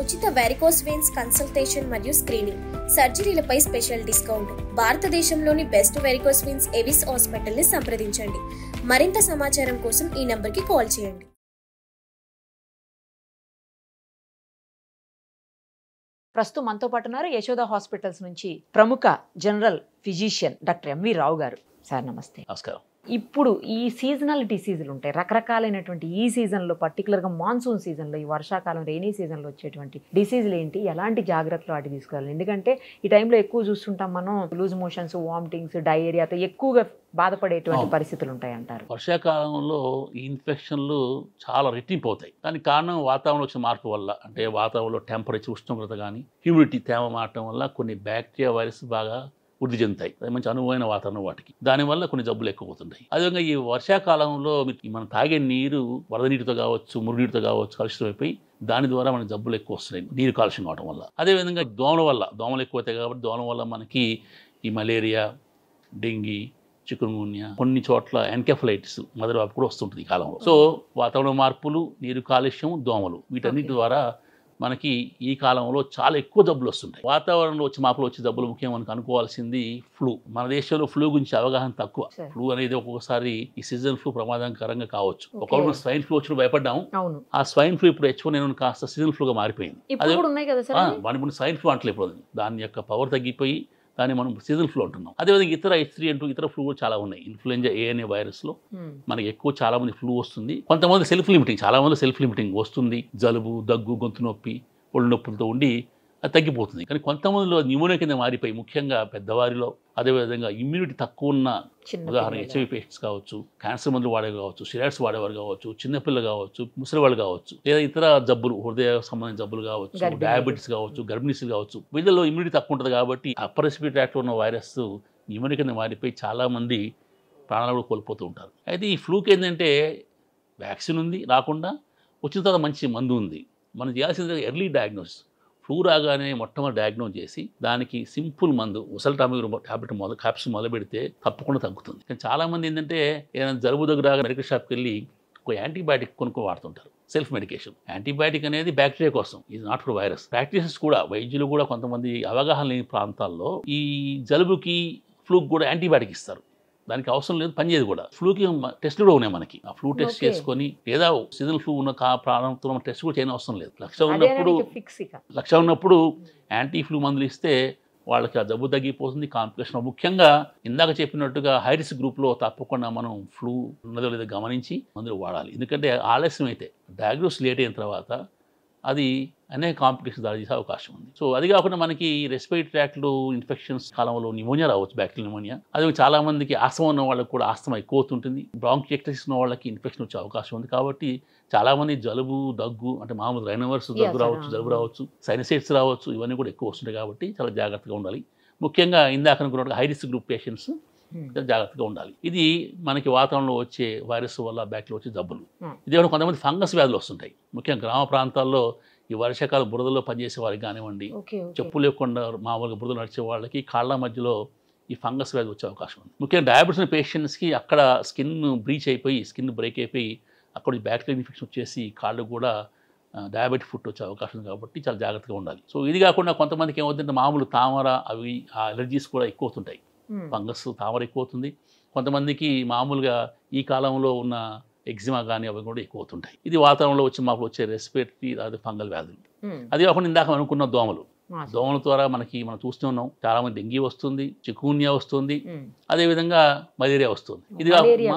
ఉచిత varicose veins consultation మరియు screening, సర్జరీలపై special discount. భారతదేశంలోని best varicose veins Avis hospital ని సంప్రదించండి. మరింత సమాచారం కోసం ఈ నంబర్కి కాల్ చేయండి. ప్రస్తుతం మనతో పాటు ఉన్నారు యశోద హాస్పిటల్స్ నుంచి ప్రముఖ జనరల్ ఫిజిషియన్ డాక్టర్ ఎంవి రావు గారు. సార్ నమస్తే. నమస్కారం. ఇప్పుడు ఈ సీజనల్ డిసీజులు ఉంటాయి, రకరకాలైనటువంటి ఈ సీజన్లో పర్టికులర్గా మాన్సూన్ సీజన్లో, ఈ వర్షాకాలం రెయినీ సీజన్లో వచ్చేటువంటి డిసీజులు ఏంటి, ఎలాంటి జాగ్రత్తలు వాటి తీసుకోవాలి? ఎందుకంటే ఈ టైంలో ఎక్కువ చూస్తుంటాం మనం లూజ్ మోషన్స్, వామిటింగ్స్, డయేరియాతో ఎక్కువగా బాధపడేటువంటి పరిస్థితులు ఉంటాయి అంటారు. వర్షాకాలంలో ఈ ఇన్ఫెక్షన్లు చాలా రెట్టింపు అవుతాయి. దానికి కారణం వాతావరణం వచ్చిన మార్పు వల్ల, అంటే వాతావరణంలో టెంపరేచర్, ఉష్ణోగ్రత కానీ హ్యూమిడిటీ తేమ మారటం వల్ల కొన్ని బ్యాక్టీరియా, వైరస్ బాగా వృద్ధి చెందుతాయి. అది మంచి అనువైన వాతావరణం వాటికి. దానివల్ల కొన్ని జబ్బులు ఎక్కువ అవుతుంటాయి. అదేవిధంగా ఈ వర్షాకాలంలో మనం తాగే నీరు వరద నీటితో కావచ్చు, మురుగునీటితో కావచ్చు కలుషితమైపోయి దాని ద్వారా మనకి జబ్బులు ఎక్కువ వస్తున్నాయి నీరు కాలుష్యం కావడం వల్ల. అదేవిధంగా దోమలు ఎక్కువ అవుతాయి కాబట్టి దోమల వల్ల మనకి ఈ మలేరియా, డెంగీ, చికున్గున్యా, కొన్ని చోట్ల ఎన్కెఫలైటిస్, మదరవాపు కూడా వస్తుంటుంది ఈ కాలంలో. సో వాతావరణ మార్పులు, నీరు కాలుష్యం, దోమలు, వీటన్నిటి ద్వారా మనకి ఈ కాలంలో చాలా ఎక్కువ జబ్బులు వస్తుంటాయి. వాతావరణంలో వచ్చి మార్పులు వచ్చే జబ్బులు ముఖ్యంగా మనకు అనుకోవాల్సింది ఫ్లూ. మన దేశంలో ఫ్లూ గురించి అవగాహన తక్కువ. ఫ్లూ అనేది ఒక్కొక్కసారి ఈ సీజన్ ఫ్లూ ప్రమాదకరంగా కావచ్చు. ఒకప్పుడు స్వైన్ ఫ్లూ వచ్చి భయపడ్డాము. ఆ స్వైన్ ఫ్లూ ఇప్పుడు H1N1 కాస్త సీజన్ ఫ్లూగా మారిపోయింది. అదే మనం ఇప్పుడు స్వైన్ ఫ్లూ అంటలేదు. ఇప్పుడు దాని యొక్క పవర్ తగ్గిపోయి దాన్ని మనం సీజన్ ఫ్లూ అంటున్నాం. అదేవిధంగా ఇతర H3N2 ఇతర ఫ్లూ చాలా ఉన్నాయి. ఇన్ఫ్లుయెంజా A అనే వైరస్లో మనకి ఎక్కువ చాలా మంది ఫ్లూ వస్తుంది. కొంతమంది సెల్ఫ్ లిమిటింగ్, చాలా మంది సెల్ఫ్ లిమిటింగ్ వస్తుంది. జలుబు, దగ్గు, గొంతు నొప్పి, ఒళ్ళు నొప్పులతో ఉండి అది తగ్గిపోతుంది. కానీ కొంతమందిలో న్యూమోనియా కింద మారిపోయి, ముఖ్యంగా పెద్దవారిలో, అదేవిధంగా ఇమ్యూనిటీ తక్కువ ఉన్న, ఉదాహరణ HIV పేషెంట్స్ కావచ్చు, క్యాన్సర్ మందులు వాడేవి కావచ్చు, స్టెరాయిడ్స్ వాడేవారు కావచ్చు, చిన్నపిల్లలు కావచ్చు, ముసలివాళ్ళు కావచ్చు, లేదా ఇతర జబ్బులు, హృదయ సంబంధించిన జబ్బులు కావచ్చు, డయాబెటీస్ కావచ్చు, గర్భిణీలు కావచ్చు, వీళ్ళలో ఇమ్యూనిటీ తక్కువ ఉంటుంది కాబట్టి అప్పర్ రెస్పిరేటరీ ట్రాక్ట్లో ఉన్న వైరస్ న్యూమోనియా కింద మారిపోయి చాలామంది ప్రాణాలు కూడా కోల్పోతూ ఉంటారు. అయితే ఈ ఫ్లూకి ఏంటంటే వ్యాక్సిన్ ఉంది, రాకుండా వచ్చిన తర్వాత మంచి మందు ఉంది. మనం చేయాల్సింది ఎర్లీ డయాగ్నోసిస్. ఫ్లూ రాగానే మొట్టమొదటి డయాగ్నోస్ చేసి దానికి సింపుల్ మందు ఉసల్టామిర్ టాబ్లెట్ క్యాప్సూల్ మొదలు పెడితే తప్పకుండా తగ్గుతుంది. కానీ చాలామంది ఏంటంటే ఏదైనా జలుబు దగ్గర రాగా మెడికల్ షాప్కి వెళ్ళి ఒక యాంటీబయాటిక్ కొనుక్కొని వాడుతుంటారు. Self medication. యాంటీబయాటిక్ అనేది బ్యాక్టీరియా కోసం, ఇది నాట్ ఫర్ వైరస్. ప్రాక్టీసెస్ కూడా, వైద్యులు కూడా కొంతమంది అవగాహన లేని ప్రాంతాల్లో ఈ జలుబుకి, ఫ్లూకి కూడా యాంటీబయాటిక్ ఇస్తారు. దానికి అవసరం లేదు, పనిచేయదు కూడా. ఫ్లూకి టెస్ట్లు కూడా ఉన్నాయి మనకి. ఆ ఫ్లూ టెస్ట్ చేసుకొని, లేదా సీజనల్ ఫ్లూ ఉన్న ప్రాణంతో టెస్ట్ కూడా చేయని అవసరం లేదు. లక్ష ఉన్నప్పుడు యాంటీ ఫ్లూ మందులు ఇస్తే వాళ్ళకి ఆ జబ్బు తగ్గిపోతుంది. కాంప్లికేషన్ ముఖ్యంగా ఇందాక చెప్పినట్టుగా హై రిస్క్ గ్రూప్లో తప్పకుండా మనం ఫ్లూ ఉన్నదో లేదో గమనించి మందులు వాడాలి. ఎందుకంటే ఆలస్యం అయితే, డయాగ్నోస్ లేట్ అయిన తర్వాత అది అనేక కాంప్లికేషన్ దాడి చేసే అవకాశం ఉంది. సో అది కాకుండా మనకి రెస్పిరేటరీ ట్రాక్ట్లో ఇన్ఫెక్షన్స్ కాలంలో న్యూమోనియా రావచ్చు, బ్యాక్టీరియల్ న్యూమోనియా. అదే చాలా మందికి ఆస్తమా ఉన్న వాళ్ళకి కూడా ఆస్తమా ఎక్కువ అవుతుంటుంది. బ్రాంకియక్టైటిస్ ఉన్న వాళ్ళకి ఇన్ఫెక్షన్ వచ్చే అవకాశం ఉంది. కాబట్టి చాలామంది జలుబు, దగ్గు, అంటే మామూలు రైనోవర్స్ దగ్గు రావచ్చు, జలుబు రావచ్చు, సైనసైటిస్ రావచ్చు, ఇవన్నీ కూడా ఎక్కువ వస్తుంటాయి. కాబట్టి చాలా జాగ్రత్తగా ఉండాలి. ముఖ్యంగా ఇందాక అనుకున్నట్టు హై రిస్క్ గ్రూప్ పేషెంట్స్ జాగ్రత్తగా ఉండాలి. ఇది మనకి వాతావరణంలో వచ్చే వైరస్ వల్ల, బ్యాక్టీరియా వచ్చే జబ్బులు. ఇదే కొంతమంది ఫంగస్ వ్యాధులు వస్తుంటాయి. ముఖ్యంగా గ్రామ ప్రాంతాల్లో ఈ వర్షాకాలం బురదలో పనిచేసే వాళ్ళకి కానివ్వండి, చెప్పులు లేకుండా మామూలుగా బురదలు నడిచే వాళ్ళకి కాళ్ళ మధ్యలో ఈ ఫంగస్ వ్యాధి వచ్చే అవకాశం ఉంది. ముఖ్యంగా డయాబెటీస్ ఉన్న పేషెంట్స్కి అక్కడ స్కిన్ బ్రీచ్ అయిపోయి, స్కిన్ బ్రేక్ అయిపోయి అక్కడ బ్యాక్టీరియల్ ఇన్ఫెక్షన్ వచ్చేసి కాళ్ళు కూడా డయాబెటిక్ ఫుట్ వచ్చే అవకాశం ఉంది. కాబట్టి చాలా జాగ్రత్తగా ఉండాలి. సో ఇది కాకుండా కొంతమందికి ఏమవుతుందంటే మామూలు తామర, అవి ఆ అలర్జీస్ కూడా ఎక్కువ అవుతుంటాయి. ఫంగస్, తామర ఎక్కువ అవుతుంది. కొంతమందికి మామూలుగా ఈ కాలంలో ఉన్న ఎగ్జిమా కానీ అవి కూడా ఎక్కువ అవుతుంటాయి. ఇది వాతావరణంలో వచ్చి మాకు వచ్చే రెస్పిరేటరీ, అదే ఫంగల్ వ్యాధులు. అది కాకుండా ఇందాక అనుకున్న దోమల ద్వారా మనం చూస్తూ ఉన్నాం. చాలా మంది డెంగీ వస్తుంది, చికున్గున్యా వస్తుంది, అదేవిధంగా మలేరియా వస్తుంది. ఇది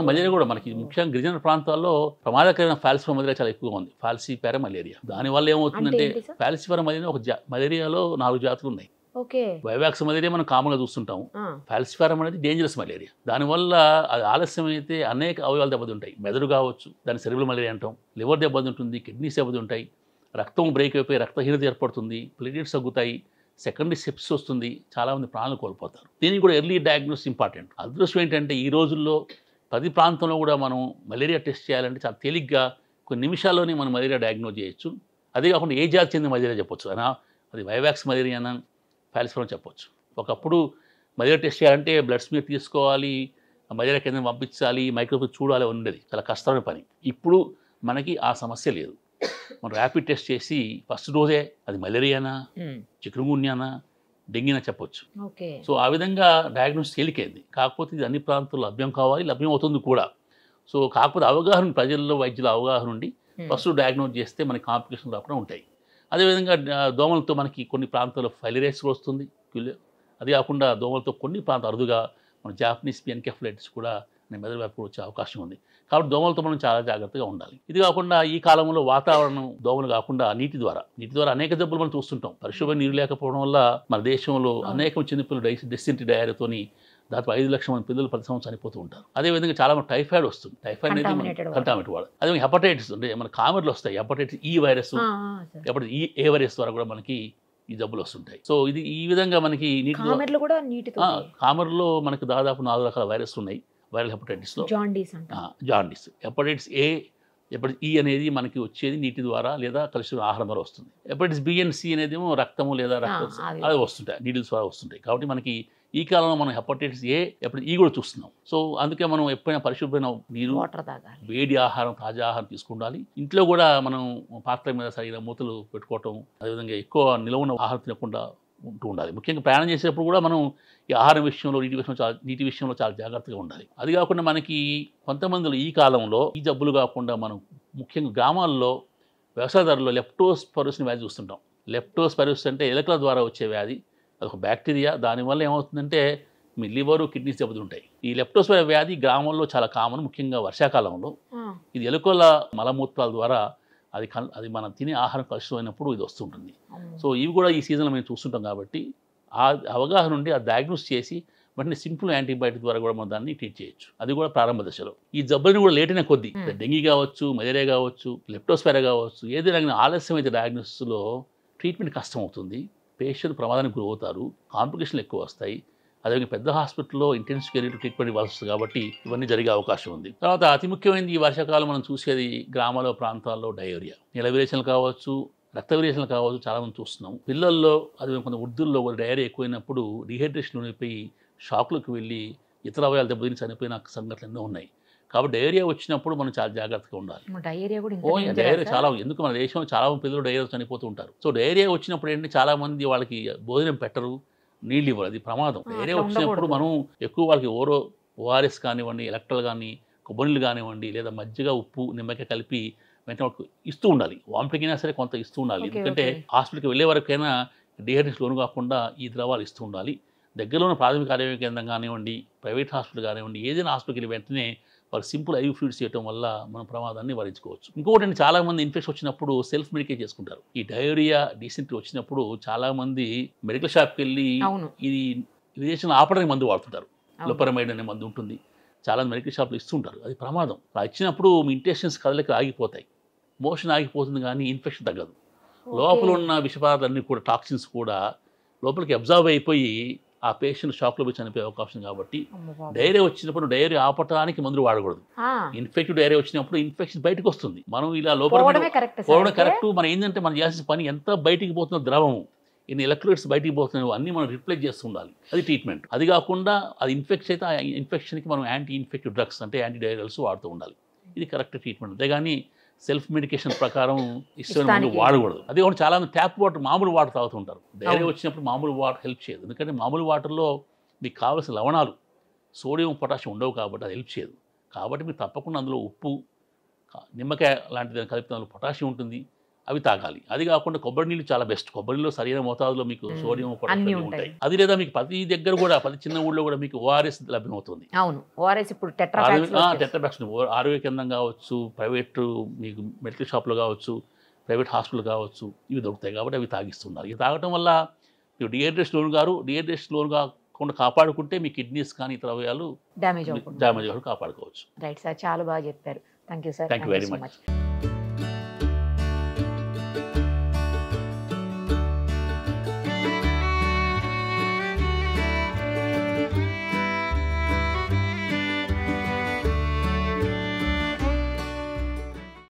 మలేరియా కూడా మనకి ముఖ్యంగా గిరిజన ప్రాంతాల్లో ప్రమాదకరమైన ఫాల్సిఫర్ మలేరియా చాలా ఎక్కువగా ఉంది. ఫాల్సిపారా మలేరియా. దానివల్ల ఏమవుతుందంటే ఫాల్సిపారా మలేరియా మలేరియాలో 4 జాతులు ఉన్నాయి. వైవాక్స్ మలేరియా మనం కామన్గా చూస్తుంటాం. ఫాల్సిపారం అనేది డేంజరస్ మలేరియా. దానివల్ల అది ఆలస్యం అయితే అనేక అవయవాలు దెబ్బతింటాయి. మెదడు కావచ్చు, దాన్ని సెరిబ్రల్ మలేరియా అంటాం. లివర్ దెబ్బతింటుంది, కిడ్నీస్ దెబ్బతింటాయి, రక్తం బ్రేక్ అయిపోయి రక్తహీనత ఏర్పడుతుంది, ప్లేటెట్స్ తగ్గుతాయి, సెకండరీ సెప్సిస్ వస్తుంది, చాలామంది ప్రాణాలు కోల్పోతారు. దీనికి కూడా ఎర్లీ డయాగ్నోసిస్ ఇంపార్టెంట్. అదృష్టం ఏంటంటే ఈ రోజుల్లో ప్రతి ప్రాంతంలో కూడా మనం మలేరియా టెస్ట్ చేయాలంటే చాలా తేలిగ్గా కొన్ని నిమిషాల్లోనే మనం మలేరియా డయాగ్నోజ్ చేయొచ్చు. అదే కాకుండా ఏ జాతి చెందిన మలేరియా చెప్పొచ్చు. అది వైవాక్స్ మలేరియానా, ఫాల్సిపారం చెప్పొచ్చు. ఒకప్పుడు మలేరియా టెస్ట్ చేయాలంటే బ్లడ్ స్మీర్ తీసుకోవాలి, మలేరియా కేంద్రం పంపించాలి, మైక్రోస్కోప్ చూడాలి, ఉండేది చాలా కష్టమైన పని. ఇప్పుడు మనకి ఆ సమస్య లేదు. మనం ర్యాపిడ్ టెస్ట్ చేసి ఫస్ట్ రోజే అది మలేరియానా, చికున్గున్యానా, డెంగీనా చెప్పొచ్చు. ఓకే. సో ఆ విధంగా డయాగ్నోస్ తేలికైంది. కాకపోతే ఇది అన్ని ప్రాంతాల్లో లభ్యం కావాలి, లభ్యం అవుతుంది కూడా. సో కాకపోతే అవగాహన, ప్రజల్లో వైద్యుల అవగాహన ఉండి ఫస్ట్ డయాగ్నోస్ చేస్తే మనకి కాంప్లికేషన్ రాకుండా ఉంటాయి. అదేవిధంగా దోమలతో మనకి కొన్ని ప్రాంతాల్లో ఫైలరైటిస్ వస్తుంది. అది కాకుండా దోమలతో కొన్ని ప్రాంతాలు అరుదుగా మన జాపనీస్ ఎన్కెఫలైటిస్ కూడా మెదడు వ్యాప్తి వచ్చే అవకాశం ఉంది. కాబట్టి దోమలతో మనం చాలా జాగ్రత్తగా ఉండాలి. ఇది కాకుండా ఈ కాలంలో వాతావరణం, దోమలు కాకుండా నీటి ద్వారా అనేక జబ్బులు మనం చూస్తుంటాం. పరిశుభ్రమైన నీరు లేకపోవడం వల్ల మన దేశంలో అనేక చిన్నపిల్లలు డిసెంట్రీ డయేరియాతోని దాదాపు 5 లక్షల మంది పిల్లలు ప్రతి సంవత్సరం చనిపోతూ ఉంటారు. అదేవిధంగా చాలా మంది టైఫాయిడ్ వస్తుంది. టైఫాయిడ్ అనేది కంటామినేటెడ్ వాడు. అదే హెపటైటిస్ అంటే మన కామెర్లు వస్తాయి. హెపటైటిస్ ఈ వైరస్, హెపటైటిస్ ఏ వైరస్ ద్వారా కూడా మనకి ఈ జబ్బులు వస్తుంటాయి. సో ఇది ఈ విధంగా మనకి కామెర్లో మనకి దాదాపు 4 రకాల వైరస్ ఉన్నాయి. వైరల్ హెపటైటిస్లో jaundice, hepatitis A, hepatitis E అనేది మనకి వచ్చేది నీటి ద్వారా లేదా కలిసిన ఆహారం ద్వారా వస్తుంది. హెపటైటిస్ బి అండ్ సి అనేది రక్తము లేదా అది వస్తుంటాయి, నీడిల్స్ ద్వారా వస్తుంటాయి. కాబట్టి మనకి ఈ కాలంలో మనం హెపటైటిస్ ఏ, హెపటైటిస్ ఈ కూడా చూస్తున్నాం. సో అందుకే మనం ఎప్పుడైనా పరిశుభ్రమైన నీరు, వేడి ఆహారం, తాజా ఆహారం తీసుకుండాలి. ఇంట్లో కూడా మనం పాత్ర మీద సరైన మూతలు పెట్టుకోవటం, అదేవిధంగా ఎక్కువ నిలవున్న ఆహారం తినకుండా ఉంటూ ఉండాలి. ముఖ్యంగా ప్రయాణం చేసేటప్పుడు కూడా మనం ఈ ఆహారం విషయంలో, నీటి విషయంలో చాలా జాగ్రత్తగా ఉండాలి. అది కాకుండా మనకి కొంతమందిలో ఈ కాలంలో ఈ జబ్బులు కాకుండా మనం ముఖ్యంగా గ్రామాల్లో వ్యవసాయదారుల్లో లెప్టోస్పైరోసిస్ వ్యాధి చూస్తుంటాం. లెప్టోస్పైరోసిస్ అంటే ఎలుకల ద్వారా వచ్చే వ్యాధి. అదొక బ్యాక్టీరియా. దానివల్ల ఏమవుతుందంటే మీ లివరు, కిడ్నీస్ దెబ్బతింటాయి. ఈ లెప్టోస్పైరోసిస్ వ్యాధి గ్రామంలో చాలా కామన్. ముఖ్యంగా వర్షాకాలంలో ఇది ఎలుకల మలమూత్రాల ద్వారా అది మనం తినే ఆహారం కలుషితమైనప్పుడు ఇది వస్తుంటుంది. సో ఇవి కూడా ఈ సీజన్లో మేము చూస్తుంటాం. కాబట్టి ఆ అవగాహన నుండి ఆ డయాగ్నోస్ చేసి వెంటనే సింపుల్ యాంటీబయాటిక్ ద్వారా కూడా మనం దాన్ని ట్రీట్ చేయొచ్చు. అది కూడా ప్రారంభ దశలో. ఈ జబ్బుని కూడా లేట్ అయిన కొద్దీ డెంగీ కావచ్చు, మలేరియా కావచ్చు, లెప్టోస్పైరా కావచ్చు, ఏదైనా ఆలస్యం అయితే డయాగ్నోసిస్లో ట్రీట్మెంట్ కష్టం అవుతుంది. పేషెంట్ ప్రమాదానికి గురి అవుతారు, కాంప్లికేషన్లు ఎక్కువ వస్తాయి. అదేవిధంగా పెద్ద హాస్పిటల్లో ఇంటెన్సివ్ కేర్ ట్రీట్మెంట్ ఇవ్వాల్సి వస్తుంది. కాబట్టి ఇవన్నీ జరిగే అవకాశం ఉంది. తర్వాత అతి ముఖ్యమైనది ఈ వర్షాకాలం మనం చూసేది గ్రామాల ప్రాంతాల్లో డయేరియా, నీల విరేచనలు కావచ్చు, రక్త విరేచనలు కావచ్చు, చాలామంది చూస్తున్నాం. పిల్లల్లో అదే కొంత వృద్ధుల్లో కూడా డయేరియా ఎక్కువైనప్పుడు డీహైడ్రేషన్ అయిపోయి షాక్లోకి వెళ్ళి ఇతర అవయాలు దెబ్బతిని చనిపోయిన సంఘటనలు ఎన్నో ఉన్నాయి. కాబట్టి డయేరియా వచ్చినప్పుడు మనం చాలా జాగ్రత్తగా ఉండాలి. డయేరియా చాలా, ఎందుకు మన దేశంలో చాలా మంది పిల్లలు డయేరియా చనిపోతూ ఉంటారు. సో డయేరియా వచ్చినప్పుడు ఏంటంటే చాలా మంది వాళ్ళకి భోజనం పెట్టరు, నీళ్ళు ఇవ్వరు. అది ప్రమాదం. డయేరియా వచ్చినప్పుడు మనం ఎక్కువ వాళ్ళకి ఓఆర్ఎస్ కానివ్వండి, ఎలక్ట్రల్ కానీ, కొబ్బరినీళ్ళు కానివ్వండి, లేదా మజ్జిగ, ఉప్పు, నిమ్మకాయ కలిపి వెంటనే వాళ్ళకి ఇస్తూ ఉండాలి. వామిటింగ్ అయినా సరే కొంత ఇస్తూ ఉండాలి. ఎందుకంటే హాస్పిటల్కి వెళ్ళే వరకైనా డీహైడ్రేషన్ లోను కాకుండా ఈ ద్రవాలు ఇస్తూ ఉండాలి. దగ్గరలో ఉన్న ప్రాథమిక ఆరోగ్య కేంద్రం కానివ్వండి, ప్రైవేట్ హాస్పిటల్ కానివ్వండి, ఏదైనా హాస్పిటల్కి వెంటనే వాళ్ళు సింపుల్ ఐవి ఫ్లూయిడ్స్ చేయడం వల్ల మనం ప్రమాదాన్ని నివారించుకోవచ్చు. ఇంకొకటి, చాలామంది ఇన్ఫెక్షన్ వచ్చినప్పుడు సెల్ఫ్ మెడికేట్ చేసుకుంటారు. ఈ డయేరియా, డీసెంట్రీ వచ్చినప్పుడు చాలామంది మెడికల్ షాప్కి వెళ్ళి ఇది విదేశంలో ఆపడానికి మందు వాడుతుంటారు. లోపరమైడ్ అనే మందు ఉంటుంది, చాలా మెడికల్ షాప్లో ఇస్తుంటారు. అది ప్రమాదం. అలా ఇచ్చినప్పుడు మీ ఇంటెస్టైన్స్ కదలిక ఆగిపోతాయి, మోషన్ ఆగిపోతుంది, కానీ ఇన్ఫెక్షన్ తగ్గదు. లోపల ఉన్న విష పదార్థాలన్నీ కూడా, టాక్సిన్స్ కూడా లోపలికి అబ్జర్వ్ అయిపోయి ఆ పేషెంట్ షాక్లో పోయి చనిపోయే అవకాశం. కాబట్టి డయేరియా వచ్చినప్పుడు డయేరియా ఆపటానికి మందులు వాడకూడదు. ఇన్ఫెక్టివ్ డయేరియా వచ్చినప్పుడు ఇన్ఫెక్షన్ బయటకు వస్తుంది. మనం ఇలా లోపల పోవడం కరెక్ట్. మనం ఏంటంటే మనం చేయాల్సిన పని ఎంత బయటికి పోతున్న ద్రవం, ఇన్ని ఎలక్ట్రోలైట్స్ బయటికి పోతున్నాయో అన్నీ మనం రిప్లేస్ చేస్తుండాలి. అది ట్రీట్మెంట్. అది కాకుండా అది ఇన్ఫెక్షన్ అయితే ఆ ఇన్ఫెక్షన్కి మనం యాంటీ ఇన్ఫెక్టివ్ డ్రగ్స్ అంటే యాంటీ డైరియల్స్ వాడుతూ ఉండాలి. ఇది కరెక్ట్ ట్రీట్మెంట్. అంతేగాని సెల్ఫ్ మెడికేషన్ ప్రకారం ఇష్టమైన మందు వాడకూడదు. అదే కూడా చాలా మంది ట్యాప్ వాటర్, మామూలు వాటర్ తాగుతుంటారు. డైరియా వచ్చినప్పుడు మామూలు వాటర్ హెల్ప్ చేయదు. ఎందుకంటే మామూలు వాటర్లో మీకు కావాల్సిన లవణాలు, సోడియం, పొటాషియం ఉండవు. కాబట్టి అది హెల్ప్ చేయదు. కాబట్టి మీరు తప్పకుండా అందులో ఉప్పు, నిమ్మకాయ లాంటిది కలిపితే అందులో పొటాషియం ఉంటుంది, అవి తాగాలి. అది కాకుండా కొబ్బరి నీళ్ళు చాలా బెస్ట్. కొబ్బరి నీళ్ళు సరైన మోతాదులో మీకు సోడియం, పొటాషియం ఉంటాయి. అది లేదా మీకు ప్రతి దగ్గర కూడా, ప్రతి చిన్న ఊళ్ళో కూడా మీకు ఓఆర్ఎస్ లభ్యమవుతుంది. టెట్రాప్యాక్స్ ఆరోగ్య కేంద్రం కావచ్చు, ప్రైవేట్ మీకు మెడికల్ షాప్లో కావచ్చు, ప్రైవేట్ హాస్పిటల్ కావచ్చు, ఇవి దొరుకుతాయి. కాబట్టి అవి తాగిస్తున్నారు. ఇవి తాగటం వల్ల మీకు డీహైడ్రేషన్ లోన్ కాకుండా కాపాడుకుంటే మీ కిడ్నీస్ కానీ ఇతర అవయాలు డ్యామేజ్ కాపాడుకోవచ్చు. రైట్ సార్, చాలా బాగా చెప్పారు. Thank you sir. Thank you very much.